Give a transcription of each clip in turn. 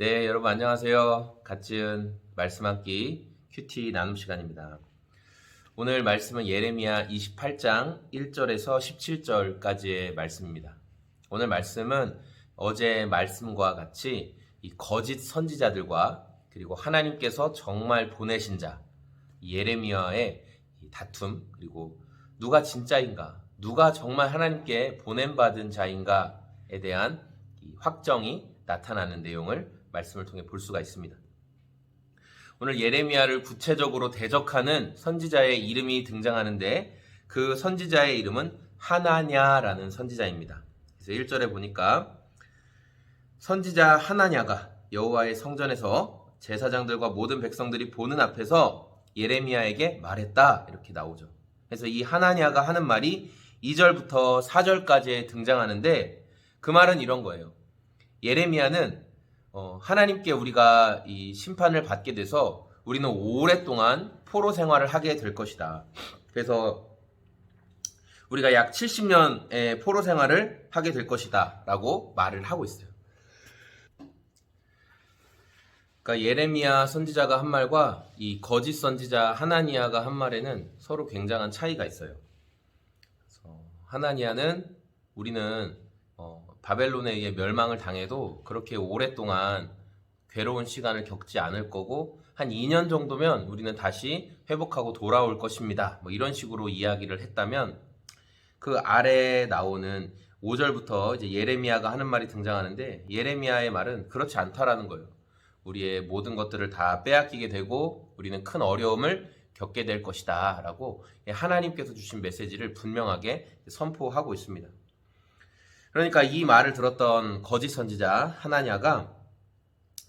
네, 여러분 안녕하세요. 갓지은 말씀 함기 큐티 나눔 시간입니다. 오늘 말씀은 예레미야 28장 1절에서 17절까지의 말씀입니다. 오늘 말씀은 어제 말씀과 같이 이 거짓 선지자들과 그리고 하나님께서 정말 보내신 자 예레미야의 이 다툼, 그리고 누가 진짜인가, 누가 정말 하나님께 보냄받은 자인가에 대한 이 확정이 나타나는 내용을 말씀을 통해 볼 수가 있습니다. 오늘 예레미야를 구체적으로 대적하는 선지자의 이름이 등장하는데 그 선지자의 이름은 하나냐라는 선지자입니다. 그래서 1절에 보니까 선지자 하나냐가 여호와의 성전에서 제사장들과 모든 백성들이 보는 앞에서 예레미야에게 말했다, 이렇게 나오죠. 그래서 이 하나냐가 하는 말이 2절부터 4절까지에 등장하는데 그 말은 이런 거예요. 예레미야는 하나님께 우리가 이 심판을 받게 돼서 우리는 오랫동안 포로 생활을 하게 될 것이다. 그래서 우리가 약 70년의 포로 생활을 하게 될 것이다 라고 말을 하고 있어요. 그러니까 예레미야 선지자가 한 말과 이 거짓 선지자 하나니야가 한 말에는 서로 굉장한 차이가 있어요. 그래서 하나니야는 우리는 바벨론에 의해 멸망을 당해도 그렇게 오랫동안 괴로운 시간을 겪지 않을 거고 한 2년 정도면 우리는 다시 회복하고 돌아올 것입니다. 뭐 이런 식으로 이야기를 했다면 그 아래에 나오는 5절부터 이제 예레미야가 하는 말이 등장하는데 예레미야의 말은 그렇지 않다라는 거예요. 우리의 모든 것들을 다 빼앗기게 되고 우리는 큰 어려움을 겪게 될 것이다 라고 하나님께서 주신 메시지를 분명하게 선포하고 있습니다. 그러니까 이 말을 들었던 거짓 선지자 하나냐가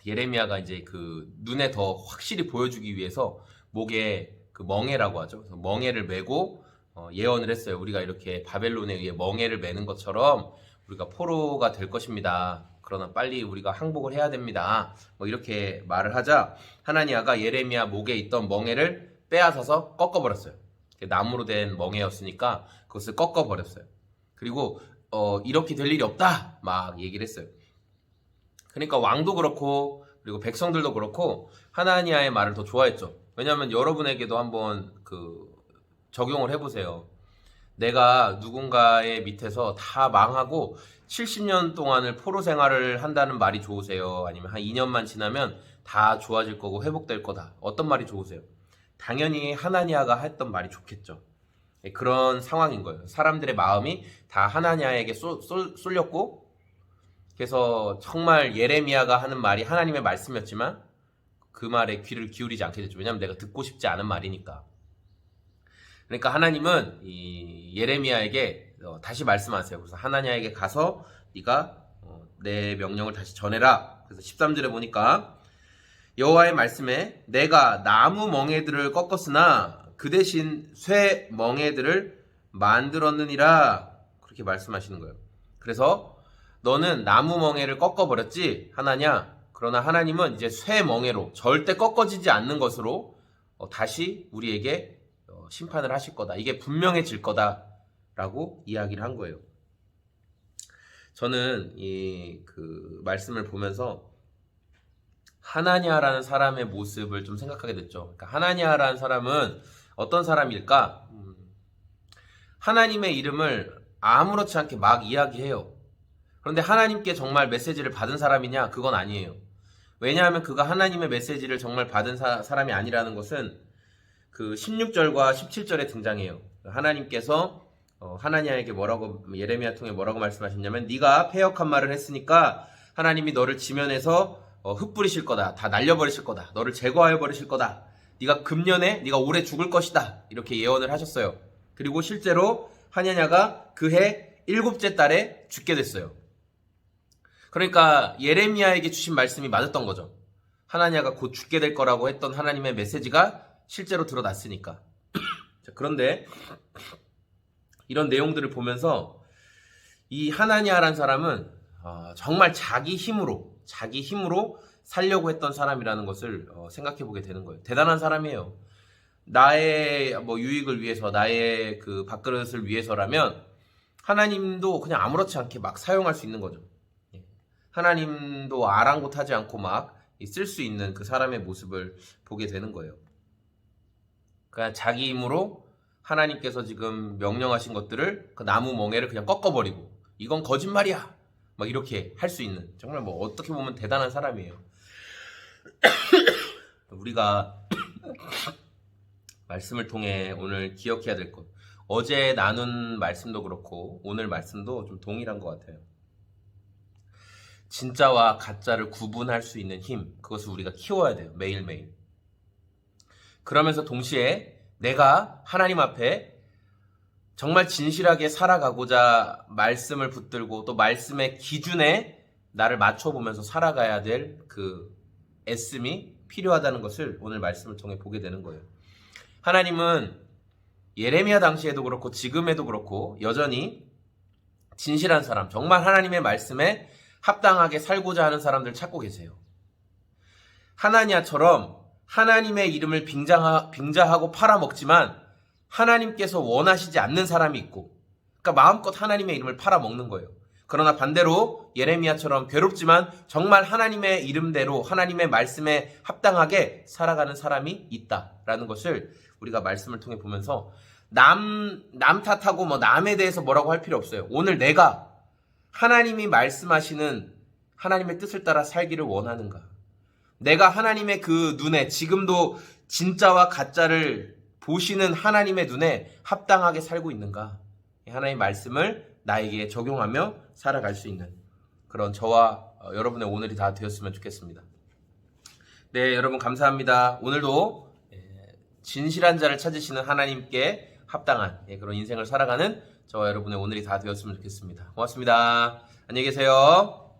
예레미야가 이제 그 눈에 더 확실히 보여주기 위해서 목에 그 멍에라고 하죠. 그래서 멍에를 메고 예언을 했어요. 우리가 이렇게 바벨론에 의해 멍에를 메는 것처럼 우리가 포로가 될 것입니다. 그러나 빨리 우리가 항복을 해야 됩니다. 뭐 이렇게 말을 하자 하나냐가 예레미야 목에 있던 멍에를 빼앗아서 꺾어버렸어요. 나무로 된 멍에였으니까 그것을 꺾어버렸어요. 그리고 이렇게 될 일이 없다 막 얘기를 했어요. 그러니까 왕도 그렇고 그리고 백성들도 그렇고 하나니야의 말을 더 좋아했죠. 왜냐하면 여러분에게도 한번 적용을 해보세요. 내가 누군가의 밑에서 다 망하고 70년 동안을 포로 생활을 한다는 말이 좋으세요? 아니면 한 2년만 지나면 다 좋아질 거고 회복될 거다. 어떤 말이 좋으세요? 당연히 하나니야가 했던 말이 좋겠죠. 그런 상황인 거예요. 사람들의 마음이 다 하나냐에게 쏠렸고 그래서 정말 예레미야가 하는 말이 하나님의 말씀이었지만 그 말에 귀를 기울이지 않게 됐죠. 왜냐하면 내가 듣고 싶지 않은 말이니까. 그러니까 하나님은 이 예레미야에게 다시 말씀하세요. 그래서 하나냐에게 가서 네가 내 명령을 다시 전해라. 그래서 13절에 보니까 여호와의 말씀에 내가 나무 멍에들을 꺾었으나 그 대신 쇠 멍에들을 만들었느니라, 그렇게 말씀하시는 거예요. 그래서 너는 나무 멍에를 꺾어버렸지 하나냐? 그러나 하나님은 이제 쇠 멍에로 절대 꺾어지지 않는 것으로 다시 우리에게 심판을 하실 거다. 이게 분명해질 거다라고 이야기를 한 거예요. 저는 그 말씀을 보면서 하나냐라는 사람의 모습을 좀 생각하게 됐죠. 그러니까 하나냐라는 사람은 어떤 사람일까? 하나님의 이름을 아무렇지 않게 막 이야기해요. 그런데 하나님께 정말 메시지를 받은 사람이냐? 그건 아니에요. 왜냐하면 그가 하나님의 메시지를 정말 받은 사람이 아니라는 것은 그 16절과 17절에 등장해요. 하나님께서 하나냐에게 예레미야 통해 뭐라고 말씀하셨냐면 네가 패역한 말을 했으니까 하나님이 너를 지면에서 흩뿌리실 거다. 다 날려버리실 거다. 너를 제거하여 버리실 거다. 네가 금년에 네가 올해 죽을 것이다. 이렇게 예언을 하셨어요. 그리고 실제로 하나냐가 그해 7째 달에 죽게 됐어요. 그러니까 예레미야에게 주신 말씀이 맞았던 거죠. 하나냐가 곧 죽게 될 거라고 했던 하나님의 메시지가 실제로 드러났으니까. 자, 그런데 이런 내용들을 보면서 이 하나냐라는 사람은 정말 자기 힘으로 살려고 했던 사람이라는 것을 생각해 보게 되는 거예요. 대단한 사람이에요. 나의 유익을 위해서, 나의 그 밥그릇을 위해서라면 하나님도 그냥 아무렇지 않게 막 사용할 수 있는 거죠. 하나님도 아랑곳하지 않고 막 쓸 수 있는 그 사람의 모습을 보게 되는 거예요. 그냥 자기 힘으로 하나님께서 지금 명령하신 것들을 그 나무 멍에를 그냥 꺾어버리고 이건 거짓말이야 막 이렇게 할 수 있는, 정말 뭐 어떻게 보면 대단한 사람이에요. 우리가 말씀을 통해 오늘 기억해야 될 것, 어제 나눈 말씀도 그렇고 오늘 말씀도 좀 동일한 것 같아요. 진짜와 가짜를 구분할 수 있는 힘, 그것을 우리가 키워야 돼요. 매일매일. 그러면서 동시에 내가 하나님 앞에 정말 진실하게 살아가고자 말씀을 붙들고 또 말씀의 기준에 나를 맞춰보면서 살아가야 될 그 애씀이 필요하다는 것을 오늘 말씀을 통해 보게 되는 거예요. 하나님은 예레미야 당시에도 그렇고 지금에도 그렇고 여전히 진실한 사람, 정말 하나님의 말씀에 합당하게 살고자 하는 사람들 찾고 계세요. 하나냐처럼 하나님의 이름을 빙자하고 팔아먹지만 하나님께서 원하시지 않는 사람이 있고, 그러니까 마음껏 하나님의 이름을 팔아먹는 거예요. 그러나 반대로 예레미야처럼 괴롭지만 정말 하나님의 이름대로 하나님의 말씀에 합당하게 살아가는 사람이 있다라는 것을 우리가 말씀을 통해 보면서 남 탓하고 뭐 남에 대해서 뭐라고 할 필요 없어요. 오늘 내가 하나님이 말씀하시는 하나님의 뜻을 따라 살기를 원하는가? 내가 하나님의 그 눈에, 지금도 진짜와 가짜를 보시는 하나님의 눈에 합당하게 살고 있는가? 하나님의 말씀을 나에게 적용하며 살아갈 수 있는 그런 저와 여러분의 오늘이 다 되었으면 좋겠습니다. 네, 여러분 감사합니다. 오늘도 진실한 자를 찾으시는 하나님께 합당한 그런 인생을 살아가는 저와 여러분의 오늘이 다 되었으면 좋겠습니다. 고맙습니다. 안녕히 계세요.